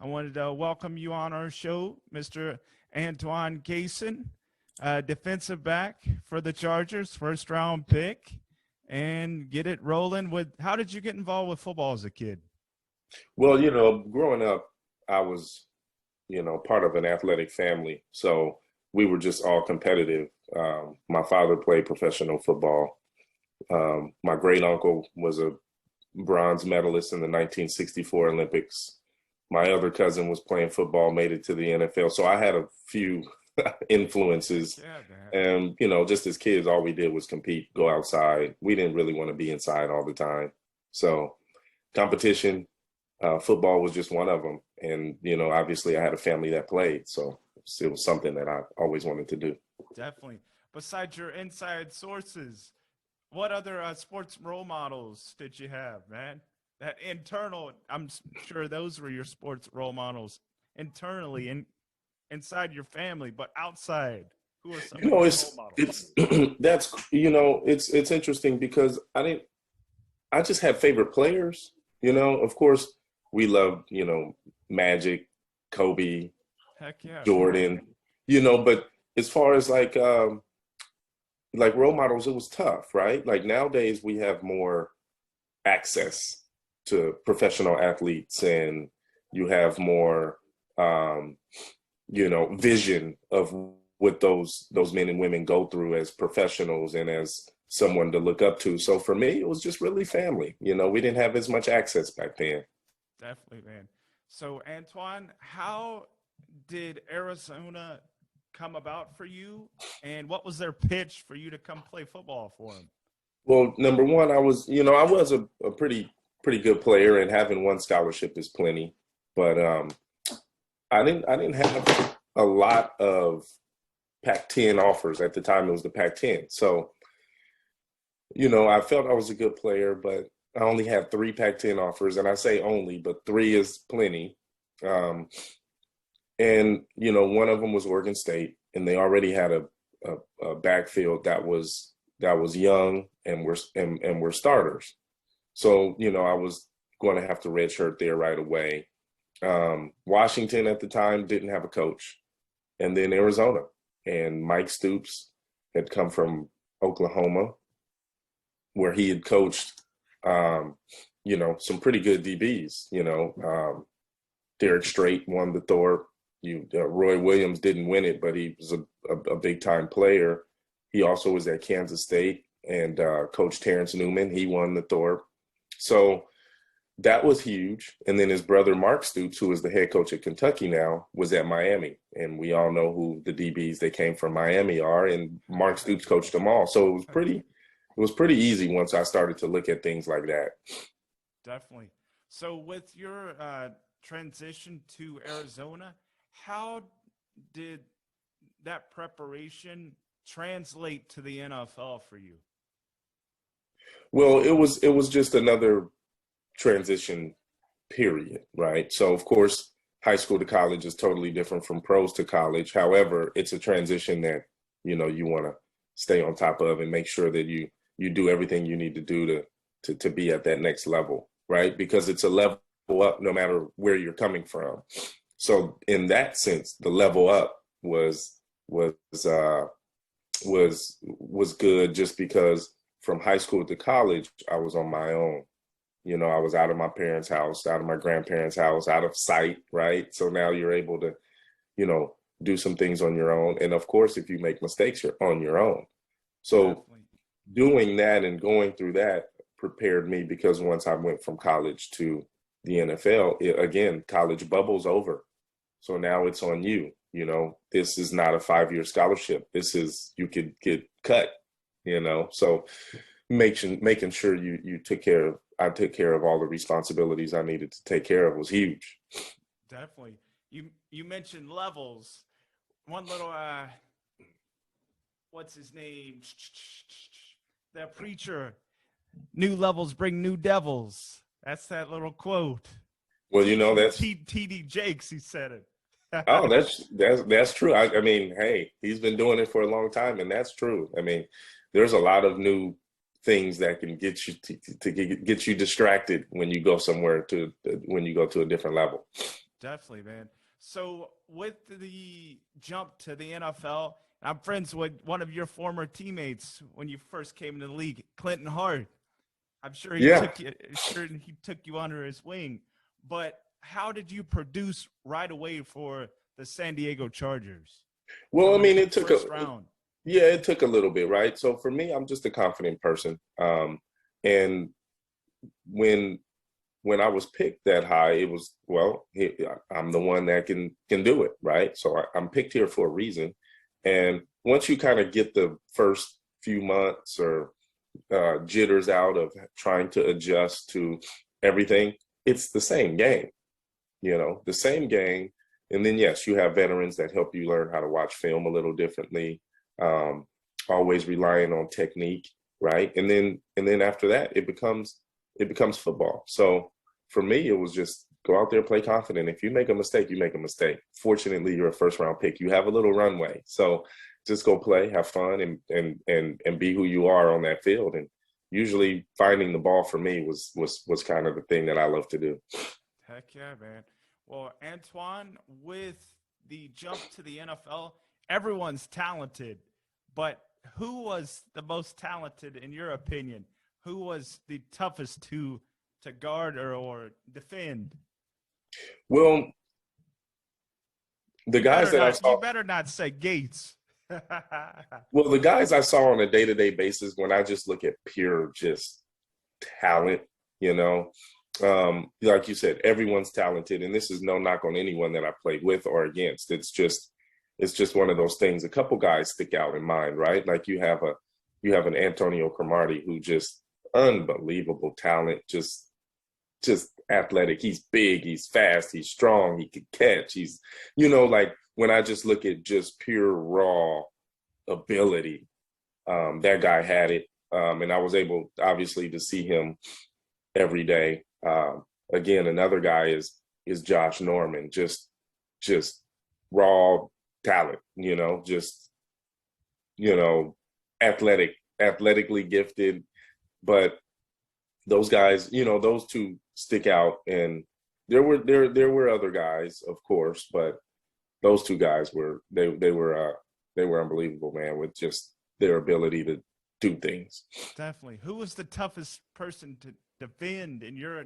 I wanted to welcome you on our show, Mr. Antoine Cason, defensive back for the Chargers, first round pick, and get it rolling with. How did you get involved with football as a kid? Well, growing up, I was, part of an athletic family. So we were just all competitive. My father played professional football. My great uncle was a bronze medalist in the 1964 Olympics. My other cousin was playing football, made it to the NFL. So I had a few influences. Yeah, And, just as kids, all we did was compete, go outside. We didn't really want to be inside all the time. So competition, football was just one of them. And, obviously I had a family that played. So it was something that I always wanted to do. definitely. Besides your inside sources, what other sports role models did you have, man? That internal, I'm sure those were your sports role models internally and inside your family, but outside, who are some of your role models? It's that's it's interesting because I just have favorite players. Of course we love Magic, Kobe, Heck yeah. Jordan, but as far as like role models, it was tough, right? Like nowadays we have more access to professional athletes, and you have more vision of what those men and women go through as professionals and as someone to look up to. So for me, it was just really family. We didn't have as much access back then. Definitely, man. So Antoine, how did Arizona come about for you, and what was their pitch for you to come play football for them? Well, number one, I was a pretty good player, and having one scholarship is plenty. But I didn't have a lot of Pac-10 offers at the time. It was the Pac-10, so I felt I was a good player, but I only had 3 Pac-10 offers, and I say only, but 3 is plenty. And one of them was Oregon State, and they already had a backfield that was young and were starters. So I was going to have to redshirt there right away. Washington at the time didn't have a coach, and then Arizona, and Mike Stoops had come from Oklahoma, where he had coached some pretty good DBs. Derek Strait won the Thorpe. Roy Williams didn't win it, but he was a big time player. He also was at Kansas State, and Coach Terrence Newman, he won the Thorpe. So that was huge. And then his brother Mark Stoops, who is the head coach at Kentucky now, was at Miami, and we all know who the DBs that came from Miami are, and Mark Stoops coached them all. So it was pretty easy once I started to look at things like that. Definitely. So with your transition to Arizona, how did that preparation translate to the NFL for you? Well, it was just another transition period, right? So of course, high school to college is totally different from pros to college. However, it's a transition that you want to stay on top of and make sure that you do everything you need to do to be at that next level, right? Because it's a level up no matter where you're coming from. So in that sense, the level up was good, just because from high school to college, I was on my own. I was out of my parents' house, out of my grandparents' house, out of sight, right? So now you're able to, do some things on your own. And of course, if you make mistakes, you're on your own. So Definitely. doing that and going through that prepared me, because once I went from college to the NFL, again, college bubble's over. So now it's on you. This is not a 5-year scholarship. This is, you could get cut, so making sure you I took care of all the responsibilities I needed to take care of was huge. Definitely. You mentioned levels. One little what's his name? The preacher. New levels bring new devils. That's that little quote. Well, that's TD Jakes. He said it. Oh, that's true. I mean, hey, he's been doing it for a long time, and that's true. I mean, there's a lot of new things that can get you to get you distracted when you go somewhere when you go to a different level. Definitely, man. So with the jump to the NFL, I'm friends with one of your former teammates when you first came into the league, Clinton Hart. I'm sure Yeah. he took you under his wing. But how did you produce right away for the San Diego Chargers? Well, I Coming mean, from it took first round. yeah, it took a little bit, right? So for me, I'm just a confident person. And when when I was picked that high, it was, well, I'm the one that can do it, right? So I'm picked here for a reason. And once you kind of get the first few months or jitters out of trying to adjust to everything, it's the same game, the same game. And then, yes, you have veterans that help you learn how to watch film a little differently, um, always relying on technique, right? And then after that, it becomes football. So for me, it was just go out there, play confident. If you make a mistake, you make a mistake. Fortunately, you're a first round pick. You have a little runway. So just go play, have fun, and be who you are on that field. And usually finding the ball for me was kind of the thing that I love to do. Heck yeah, man. Well, Antoine, with the jump to the NFL, everyone's talented, but who was the most talented in your opinion? Who was the toughest to guard or defend? Well, the guys that I saw, you better not say Gates. well, the guys I saw on a day-to-day basis, when I just look at pure just talent, like you said, everyone's talented, and this is no knock on anyone that I played with or against. It's just one of those things. A couple guys stick out in mind, right? Like you have an Antonio Cromartie who just unbelievable talent, just athletic. He's big, he's fast, he's strong, he can catch. He's, like when I just look at just pure raw ability, that guy had it. And I was able, obviously, to see him every day. Again, another guy is Josh Norman, just raw talent, athletically gifted. But those guys, those two stick out. And there were other guys, of course, but those two guys were unbelievable, man, with just their ability to do things. Definitely. Who was the toughest person to defend in your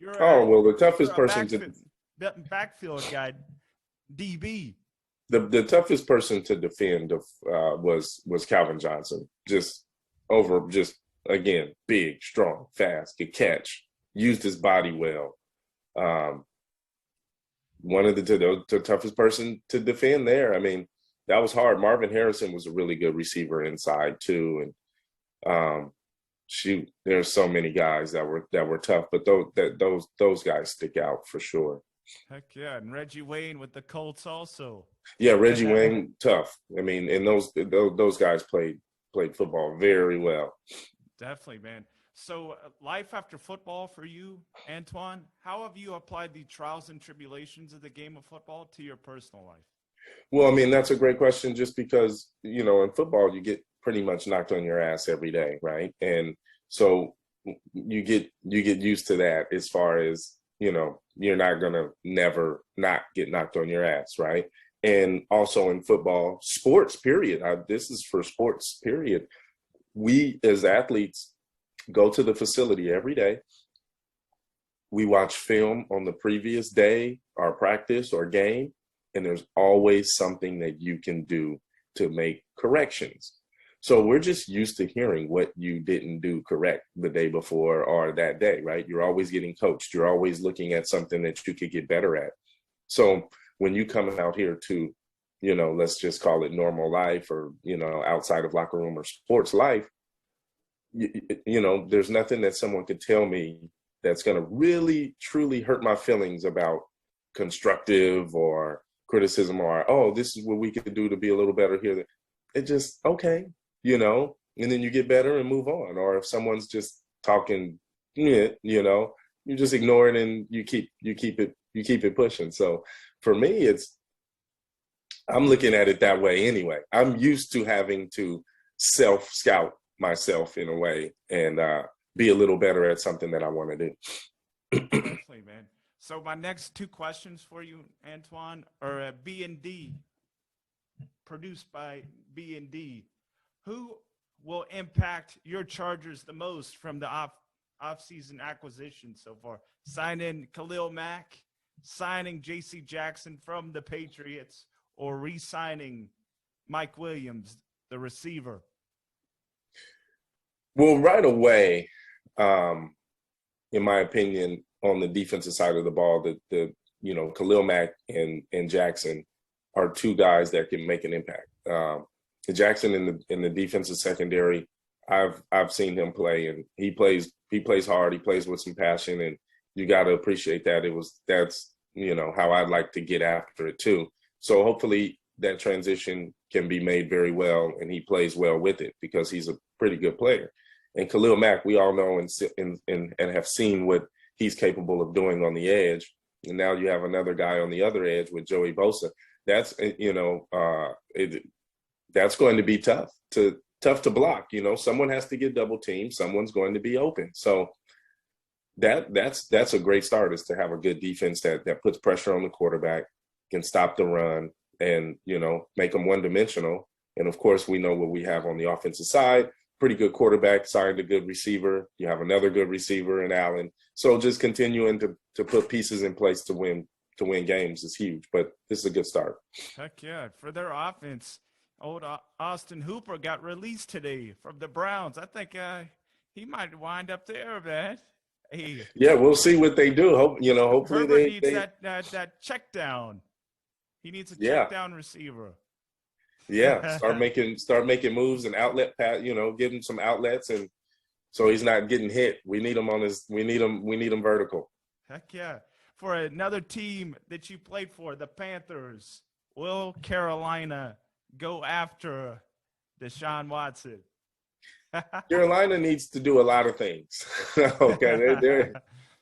the toughest person backfield guy, DB. The toughest person to defend was Calvin Johnson. Just again, big, strong, fast, could catch, used his body well. One of the toughest person to defend there. I mean, that was hard. Marvin Harrison was a really good receiver inside too, and shoot, there's so many guys that were tough, but those guys stick out for sure. Heck yeah, and Reggie Wayne with the Colts also. Yeah, Reggie Wayne, tough. I mean, and those guys played football very well. Definitely, man. So life after football for you, Antoine, how have you applied the trials and tribulations of the game of football to your personal life? Well, I mean, that's a great question, just because, in football, you get pretty much knocked on your ass every day, right? And so you get used to that, as far as, you're not going to never not get knocked on your ass, right? And also in football, sports, period. This is for sports, period. We as athletes go to the facility every day. We watch film on the previous day, our practice or game, and there's always something that you can do to make corrections. So we're just used to hearing what you didn't do correct the day before or that day, right? You're always getting coached. You're always looking at something that you could get better at. So when you come out here to, let's just call it normal life, or, outside of locker room or sports life, there's nothing that someone could tell me that's going to really, truly hurt my feelings about constructive or criticism, or, oh, this is what we could do to be a little better here. It just, okay, and then you get better and move on. Or if someone's just talking, you just ignore it and you keep it pushing. So for me, I'm looking at it that way anyway. I'm used to having to self-scout myself in a way and be a little better at something that I want to do. Definitely, man. So my next two questions for you, Antoine, are B&D, produced by B&D. Who will impact your Chargers the most from the off-season acquisition so far? Signing Khalil Mack, signing J.C. Jackson from the Patriots, or re-signing Mike Williams, the receiver? Well, right away, in my opinion, on the defensive side of the ball, the Khalil Mack and Jackson are two guys that can make an impact. Jackson in the defensive secondary, I've seen him play, and he plays hard. He plays with some passion, and you got to appreciate that. That's how I'd like to get after it too. So hopefully that transition can be made very well, and he plays well with it because he's a pretty good player. And Khalil Mack, we all know and have seen what he's capable of doing on the edge. And now you have another guy on the other edge with Joey Bosa. That's that's going to be tough to block. Someone has to get double teamed. Someone's going to be open. So that's a great start, is to have a good defense that puts pressure on the quarterback, can stop the run, and make them one-dimensional. And of course, we know what we have on the offensive side. Pretty good quarterback, signed a good receiver. You have another good receiver in Allen. So just continuing to put pieces in place to win games is huge. But this is a good start. Heck yeah. For their offense, old Austin Hooper got released today from the Browns. I think he might wind up there, man. Hey. Yeah, we'll see what they do. Hopefully Herbert needs that check down. He needs a check down receiver. Yeah, start making moves and outlet give him some outlets, and so he's not getting hit. We need him we need him vertical. Heck yeah. For another team that you played for, the Panthers, will Carolina go after Deshaun Watson? Carolina needs to do a lot of things. Okay,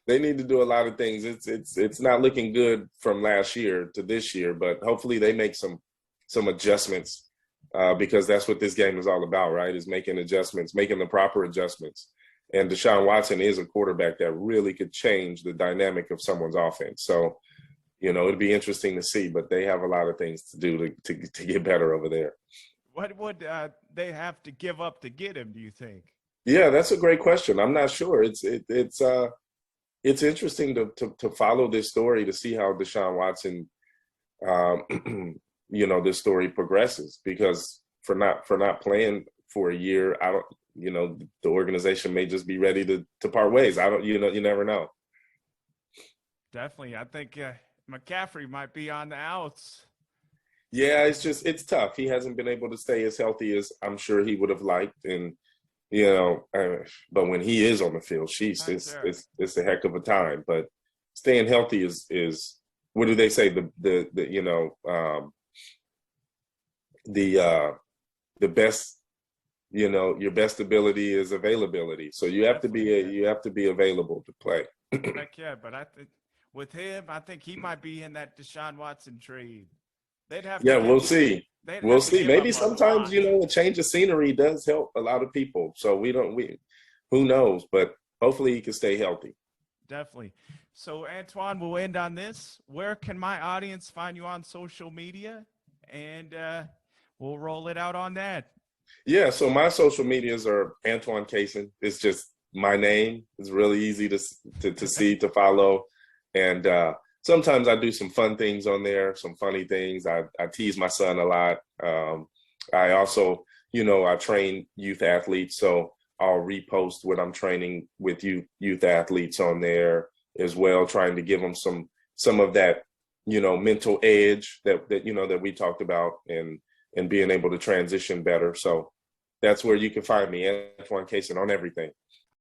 they need to do a lot of things. It's not looking good from last year to this year, but hopefully they make some adjustments, because that's what this game is all about, right? Is making adjustments, making the proper adjustments. And Deshaun Watson is a quarterback that really could change the dynamic of someone's offense. So, it'd be interesting to see, but they have a lot of things to do to get better over there. What would they have to give up to get him, do you think? Yeah, that's a great question. I'm not sure. It's interesting to follow this story, to see how Deshaun Watson, this story progresses, because for not playing for a year, the organization may just be ready to part ways. You never know. Definitely. I think McCaffrey might be on the outs. Yeah, it's tough. He hasn't been able to stay as healthy as I'm sure he would have liked. And, but when he is on the field, it's a heck of a time. But staying healthy is what do they say? The best, your best ability is availability. So you have to be available to play. Heck yeah, but I think with him, I think he might be in that Deshaun Watson trade. They'd have to we'll see. We'll see. Maybe sometimes, a change of scenery does help a lot of people. So who knows? But hopefully he can stay healthy. Definitely. So Antoine, we'll end on this. Where can my audience find you on social media? And we'll roll it out on that. Yeah, so my social medias are Antoine Cason. It's just my name. It's really easy to see, to follow. And sometimes I do some fun things on there, some funny things. I tease my son a lot. I also, I train youth athletes, so I'll repost what I'm training with youth athletes on there as well, trying to give them some of that, mental edge that we talked about, and being able to transition better. So that's where you can find me, Antoine Cason, on everything.